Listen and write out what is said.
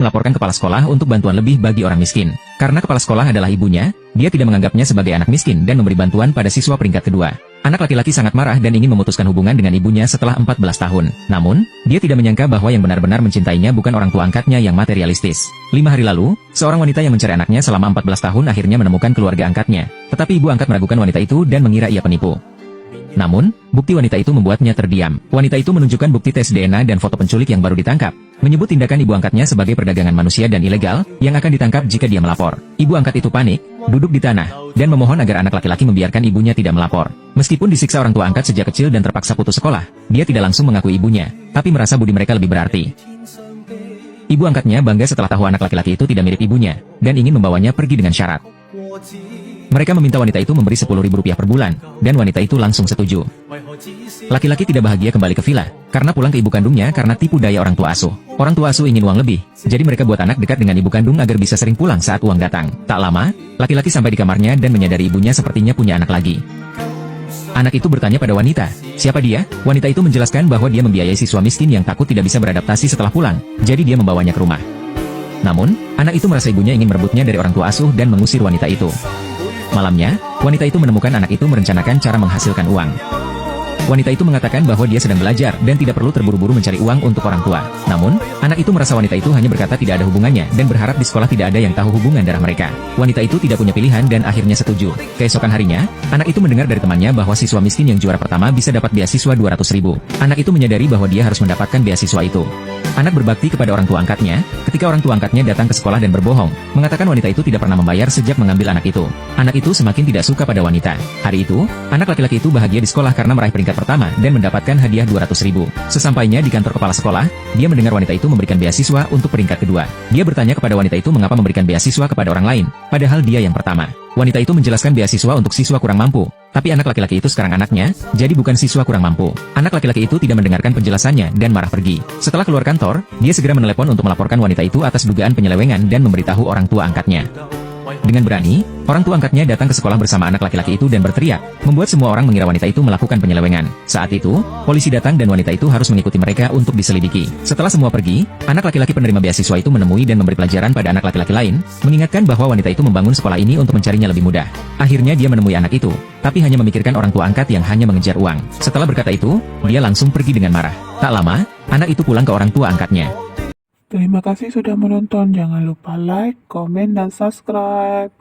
melaporkan kepala sekolah untuk bantuan lebih bagi orang miskin. Karena kepala sekolah adalah ibunya, dia tidak menganggapnya sebagai anak miskin dan memberi bantuan pada siswa peringkat kedua. Anak laki-laki sangat marah dan ingin memutuskan hubungan dengan ibunya setelah 14 tahun. Namun, dia tidak menyangka bahwa yang benar-benar mencintainya bukan orang tua angkatnya yang materialistis. 5 hari lalu, seorang wanita yang mencari anaknya selama 14 tahun akhirnya menemukan keluarga angkatnya. Tetapi ibu angkat meragukan wanita itu dan mengira ia penipu. Namun, bukti wanita itu membuatnya terdiam. Wanita itu menunjukkan bukti tes DNA dan foto penculik yang baru ditangkap, menyebut tindakan ibu angkatnya sebagai perdagangan manusia dan ilegal, yang akan ditangkap jika dia melapor. Ibu angkat itu panik, duduk di tanah, dan memohon agar anak laki-laki membiarkan ibunya tidak melapor. Meskipun disiksa orang tua angkat sejak kecil dan terpaksa putus sekolah, dia tidak langsung mengakui ibunya, tapi merasa budi mereka lebih berarti. Ibu angkatnya bangga setelah tahu anak laki-laki itu tidak mirip ibunya, dan ingin membawanya pergi dengan syarat. Mereka meminta wanita itu memberi Rp10.000 per bulan, dan wanita itu langsung setuju. Laki-laki tidak bahagia kembali ke villa, karena pulang ke ibu kandungnya karena tipu daya orang tua asuh. Orang tua asuh ingin uang lebih, jadi mereka buat anak dekat dengan ibu kandung agar bisa sering pulang saat uang datang. Tak lama, laki-laki sampai di kamarnya dan menyadari ibunya sepertinya punya anak lagi. Anak itu bertanya pada wanita, siapa dia? Wanita itu menjelaskan bahwa dia membiayai siswa miskin yang takut tidak bisa beradaptasi setelah pulang, jadi dia membawanya ke rumah. Namun, anak itu merasa ibunya ingin merebutnya dari orang tua asuh dan mengusir wanita itu. Malamnya, wanita itu menemukan anak itu merencanakan cara menghasilkan uang. Wanita itu mengatakan bahwa dia sedang belajar dan tidak perlu terburu-buru mencari uang untuk orang tua. Namun, anak itu merasa wanita itu hanya berkata tidak ada hubungannya dan berharap di sekolah tidak ada yang tahu hubungan darah mereka. Wanita itu tidak punya pilihan dan akhirnya setuju. Keesokan harinya, anak itu mendengar dari temannya bahwa siswa miskin yang juara pertama bisa dapat beasiswa Rp200.000. Anak itu menyadari bahwa dia harus mendapatkan beasiswa itu. Anak berbakti kepada orang tua angkatnya, ketika orang tua angkatnya datang ke sekolah dan berbohong, mengatakan wanita itu tidak pernah membayar sejak mengambil anak itu. Anak itu semakin tidak suka pada wanita. Hari itu, anak laki-laki itu bahagia di sekolah karena meraih peringkat pertama dan mendapatkan hadiah Rp200.000. Sesampainya di kantor kepala sekolah, dia mendengar wanita itu memberikan beasiswa untuk peringkat kedua. Dia bertanya kepada wanita itu mengapa memberikan beasiswa kepada orang lain, padahal dia yang pertama. Wanita itu menjelaskan beasiswa untuk siswa kurang mampu, tapi anak laki-laki itu sekarang anaknya, jadi bukan siswa kurang mampu. Anak laki-laki itu tidak mendengarkan penjelasannya dan marah pergi. Setelah keluar kantor, dia segera menelepon untuk melaporkan wanita itu atas dugaan penyelewengan dan memberitahu orang tua angkatnya. Dengan berani, orang tua angkatnya datang ke sekolah bersama anak laki-laki itu dan berteriak, membuat semua orang mengira wanita itu melakukan penyelewengan. Saat itu, polisi datang dan wanita itu harus mengikuti mereka untuk diselidiki. Setelah semua pergi, anak laki-laki penerima beasiswa itu menemui dan memberi pelajaran pada anak laki-laki lain, mengingatkan bahwa wanita itu membangun sekolah ini untuk mencarinya lebih mudah. Akhirnya dia menemui anak itu, tapi hanya memikirkan orang tua angkat yang hanya mengejar uang. Setelah berkata itu, dia langsung pergi dengan marah. Tak lama, anak itu pulang ke orang tua angkatnya. Terima kasih sudah menonton. Jangan lupa like, komen, dan subscribe.